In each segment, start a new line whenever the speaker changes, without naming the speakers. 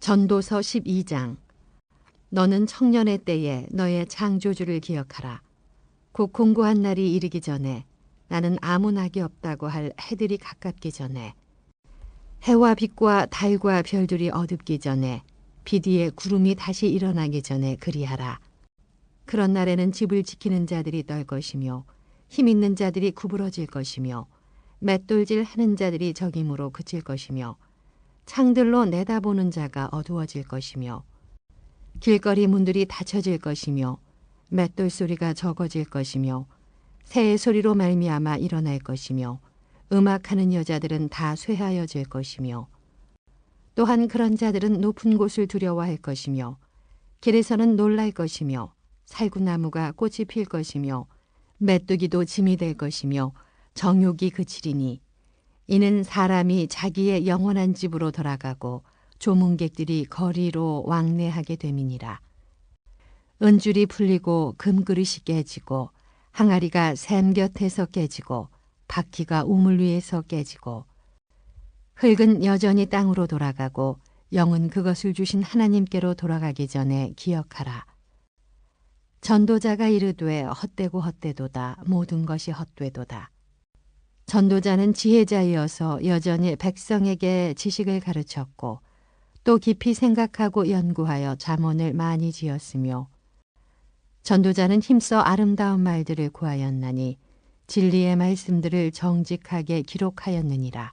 전도서 12장. 너는 청년의 때에 너의 창조주를 기억하라. 곧 공고한 날이 이르기 전에, 나는 아무 낙이 없다고 할 해들이 가깝기 전에, 해와 빛과 달과 별들이 어둡기 전에, 빛 위에 구름이 다시 일어나기 전에 그리하라. 그런 날에는 집을 지키는 자들이 떨 것이며, 힘 있는 자들이 구부러질 것이며, 맷돌질 하는 자들이 적임으로 그칠 것이며, 창들로 내다보는 자가 어두워질 것이며, 길거리 문들이 닫혀질 것이며, 맷돌 소리가 적어질 것이며, 새의 소리로 말미암아 일어날 것이며, 음악하는 여자들은 다 쇠하여질 것이며, 또한 그런 자들은 높은 곳을 두려워할 것이며, 길에서는 놀랄 것이며, 살구나무가 꽃이 필 것이며, 메뚜기도 짐이 될 것이며, 정욕이 그치리니, 이는 사람이 자기의 영원한 집으로 돌아가고 조문객들이 거리로 왕래하게 됨이니라. 은줄이 풀리고 금그릇이 깨지고 항아리가 샘 곁에서 깨지고 바퀴가 우물 위에서 깨지고, 흙은 여전히 땅으로 돌아가고 영은 그것을 주신 하나님께로 돌아가기 전에 기억하라. 전도자가 이르되 헛되고 헛되도다. 모든 것이 헛되도다. 전도자는 지혜자이어서 여전히 백성에게 지식을 가르쳤고, 또 깊이 생각하고 연구하여 잠언을 많이 지었으며, 전도자는 힘써 아름다운 말들을 구하였나니 진리의 말씀들을 정직하게 기록하였느니라.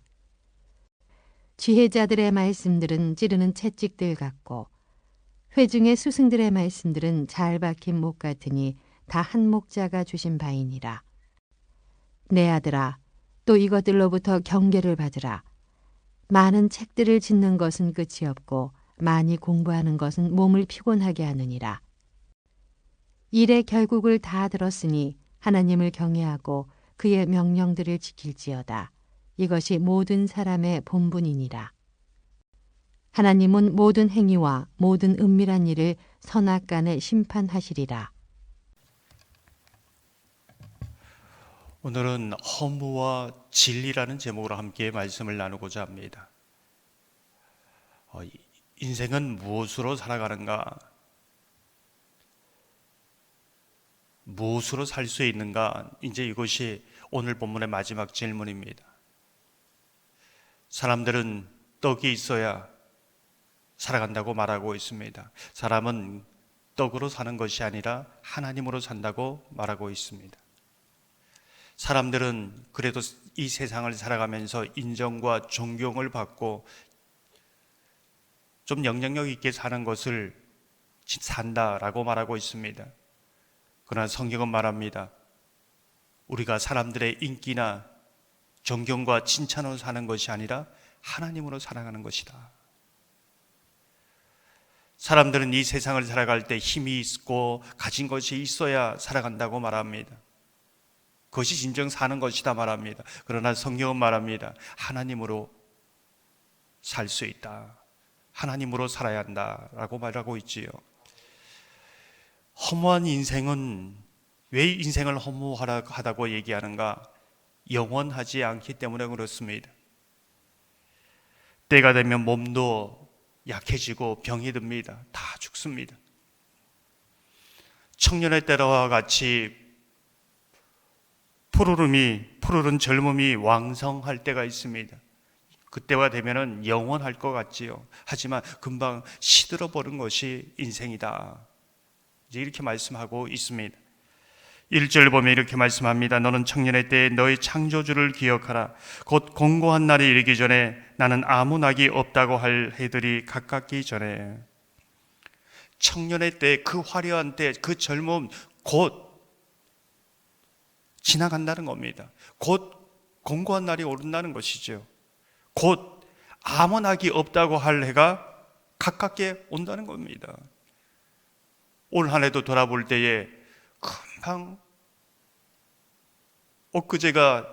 지혜자들의 말씀들은 찌르는 채찍들 같고, 회중의 스승들의 말씀들은 잘 박힌 목 같으니 다 한 목자가 주신 바이니라. 내 아들아, 또 이것들로부터 경계를 받으라. 많은 책들을 짓는 것은 끝이 없고 많이 공부하는 것은 몸을 피곤하게 하느니라. 일의 결국을 다 들었으니 하나님을 경외하고 그의 명령들을 지킬지어다. 이것이 모든 사람의 본분이니라. 하나님은 모든 행위와 모든 은밀한 일을 선악간에 심판하시리라.
오늘은 허무와 진리라는 제목으로 함께 말씀을 나누고자 합니다. 인생은 무엇으로 살아가는가? 무엇으로 살 수 있는가? 이제 이것이 오늘 본문의 마지막 질문입니다. 사람들은 떡이 있어야 살아간다고 말하고 있습니다. 사람은 떡으로 사는 것이 아니라 하나님으로 산다고 말하고 있습니다. 사람들은 그래도 이 세상을 살아가면서 인정과 존경을 받고 좀 영향력 있게 사는 것을 산다라고 말하고 있습니다. 그러나 성경은 말합니다. 우리가 사람들의 인기나 존경과 칭찬으로 사는 것이 아니라 하나님으로 살아가는 것이다. 사람들은 이 세상을 살아갈 때 힘이 있고 가진 것이 있어야 살아간다고 말합니다. 그것이 진정 사는 것이다 말합니다. 그러나 성경은 말합니다. 하나님으로 살 수 있다. 하나님으로 살아야 한다라고 말하고 있지요. 허무한 인생은 왜 인생을 허무하다고 얘기하는가? 영원하지 않기 때문에 그렇습니다. 때가 되면 몸도 약해지고 병이 듭니다. 다 죽습니다. 청년의 때와 같이 푸르른 젊음이 왕성할 때가 있습니다. 그때가 되면은 영원할 것 같지요. 하지만 금방 시들어 버린 것이 인생이다. 이제 이렇게 말씀하고 있습니다. 1절 보면 이렇게 말씀합니다. 너는 청년의 때에 너의 창조주를 기억하라. 곧 공고한 날이 이르기 전에, 나는 아무 낙이 없다고 할 해들이 가깝기 전에. 청년의 때, 그 화려한 때, 그 젊음 곧 지나간다는 겁니다. 곧 공고한 날이 오른다는 것이죠. 곧 아무 낙이 없다고 할 해가 가깝게 온다는 겁니다. 올 한 해도 돌아볼 때에 금방 엊그제가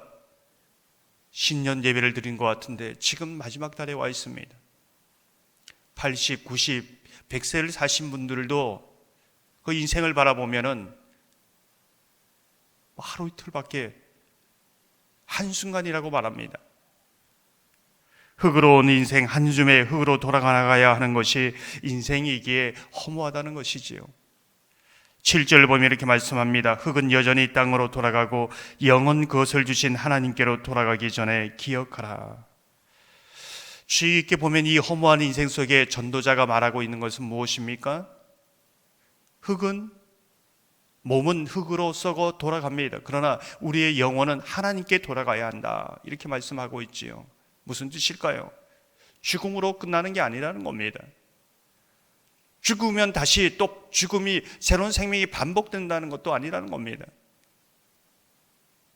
신년 예배를 드린 것 같은데 지금 마지막 달에 와 있습니다. 80, 90, 100세를 사신 분들도 그 인생을 바라보면은 하루 이틀밖에 한순간이라고 말합니다. 흙으로 온 인생 한 줌의 흙으로 돌아가야 하는 것이 인생이기에 허무하다는 것이지요. 7절 보면 이렇게 말씀합니다. 흙은 여전히 땅으로 돌아가고 영은 그것을 주신 하나님께로 돌아가기 전에 기억하라. 주의 깊게 보면 이 허무한 인생 속에 전도자가 말하고 있는 것은 무엇입니까? 몸은 흙으로 썩어 돌아갑니다. 그러나 우리의 영혼은 하나님께 돌아가야 한다. 이렇게 말씀하고 있지요. 무슨 뜻일까요? 죽음으로 끝나는 게 아니라는 겁니다. 죽으면 다시 또 죽음이 새로운 생명이 반복된다는 것도 아니라는 겁니다.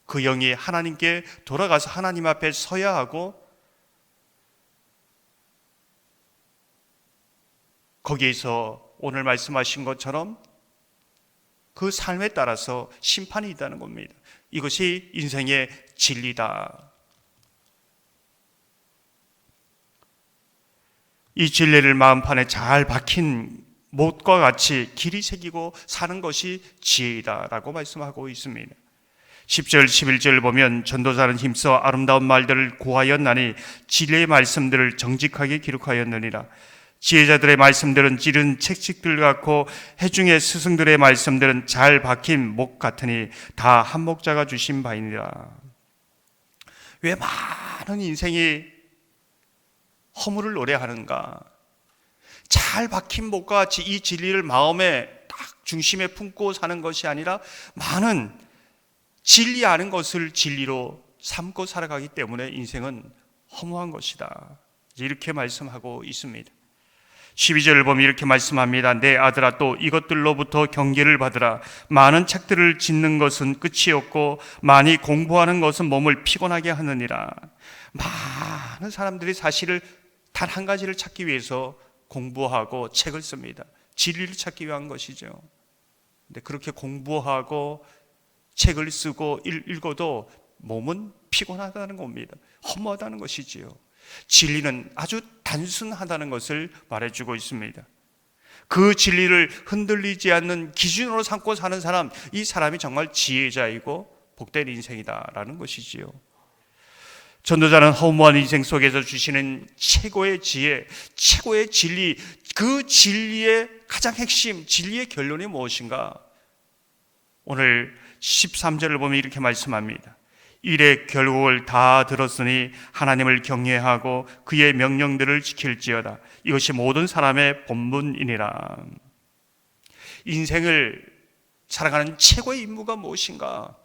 그 영이 하나님께 돌아가서 하나님 앞에 서야 하고 거기에서 오늘 말씀하신 것처럼 그 삶에 따라서 심판이 있다는 겁니다. 이것이 인생의 진리다. 이 진리를 마음판에 잘 박힌 못과 같이 길이 새기고 사는 것이 지혜이다라고 말씀하고 있습니다. 10절 11절 보면 전도자는 힘써 아름다운 말들을 고하였나니 진리의 말씀들을 정직하게 기록하였느니라. 지혜자들의 말씀들은 찌른 책찍들 같고 해중의 스승들의 말씀들은 잘 박힌 목 같으니 다 한 목자가 주신 바이니라. 왜 많은 인생이 허물을 노래하는가? 잘 박힌 목과 같이 이 진리를 마음에 딱 중심에 품고 사는 것이 아니라 많은 진리 아는 것을 진리로 삼고 살아가기 때문에 인생은 허무한 것이다. 이렇게 말씀하고 있습니다. 12절을 보면 이렇게 말씀합니다. 내 아들아 또 이것들로부터 경계를 받으라. 많은 책들을 짓는 것은 끝이 없고 많이 공부하는 것은 몸을 피곤하게 하느니라. 많은 사람들이 사실을 단 한 가지를 찾기 위해서 공부하고 책을 씁니다. 진리를 찾기 위한 것이죠. 근데 그렇게 공부하고 책을 쓰고 읽어도 몸은 피곤하다는 겁니다. 허무하다는 것이지요. 진리는 아주 단순하다는 것을 말해주고 있습니다. 그 진리를 흔들리지 않는 기준으로 삼고 사는 사람, 이 사람이 정말 지혜자이고 복된 인생이다라는 것이지요. 전도자는 허무한 인생 속에서 주시는 최고의 지혜, 최고의 진리, 그 진리의 가장 핵심, 진리의 결론이 무엇인가? 오늘 13절을 보면 이렇게 말씀합니다. 일의 결국을 다 들었으니 하나님을 경외하고 그의 명령들을 지킬지어다. 이것이 모든 사람의 본분이니라. 인생을 살아가는 최고의 임무가 무엇인가?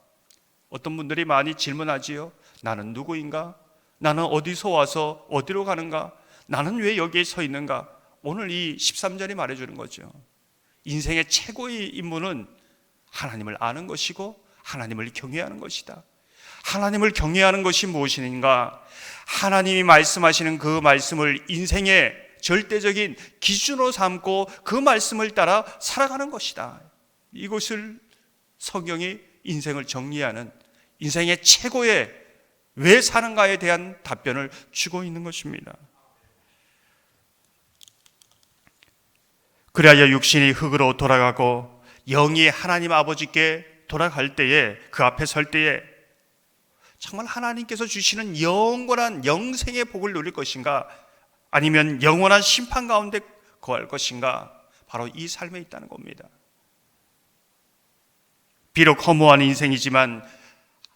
어떤 분들이 많이 질문하지요. 나는 누구인가? 나는 어디서 와서 어디로 가는가? 나는 왜 여기에 서 있는가? 오늘 이 13절이 말해주는 거죠. 인생의 최고의 임무는 하나님을 아는 것이고 하나님을 경외하는 것이다. 하나님을 경외하는 것이 무엇인가? 하나님이 말씀하시는 그 말씀을 인생의 절대적인 기준으로 삼고 그 말씀을 따라 살아가는 것이다. 이것을 성경이 인생을 정리하는 인생의 최고의 왜 사는가에 대한 답변을 주고 있는 것입니다. 그리하여 육신이 흙으로 돌아가고 영이 하나님 아버지께 돌아갈 때에 그 앞에 설 때에 정말 하나님께서 주시는 영원한 영생의 복을 누릴 것인가? 아니면 영원한 심판 가운데 거할 것인가? 바로 이 삶에 있다는 겁니다. 비록 허무한 인생이지만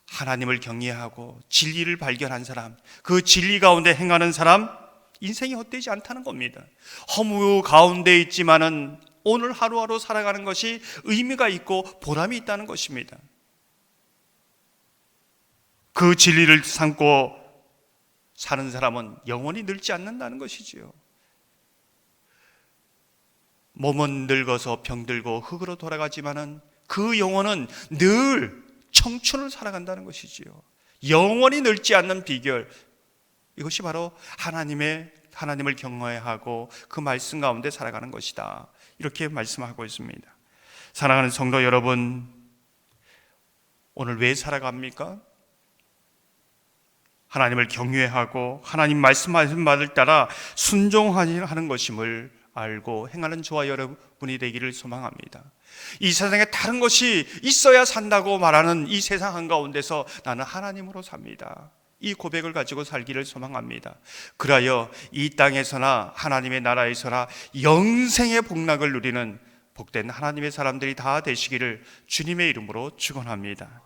하나님을 경외하고 진리를 발견한 사람, 그 진리 가운데 행하는 사람, 인생이 헛되지 않다는 겁니다. 허무 가운데 있지만은 오늘 하루하루 살아가는 것이 의미가 있고 보람이 있다는 것입니다. 그 진리를 삼고 사는 사람은 영원히 늙지 않는다는 것이지요. 몸은 늙어서 병들고 흙으로 돌아가지만은 그 영혼은 늘 청춘을 살아간다는 것이지요. 영원히 늙지 않는 비결, 이것이 바로 하나님을 경외하고 그 말씀 가운데 살아가는 것이다. 이렇게 말씀하고 있습니다. 사랑하는 성도 여러분, 오늘 왜 살아갑니까? 하나님을 경외하고 하나님 말씀하신 말을 따라 순종하는 것임을 알고 행하는 저와 여러분이 되기를 소망합니다. 이 세상에 다른 것이 있어야 산다고 말하는 이 세상 한가운데서 나는 하나님으로 삽니다. 이 고백을 가지고 살기를 소망합니다. 그리하여 이 땅에서나 하나님의 나라에서나 영생의 복락을 누리는 복된 하나님의 사람들이 다 되시기를 주님의 이름으로 축원합니다.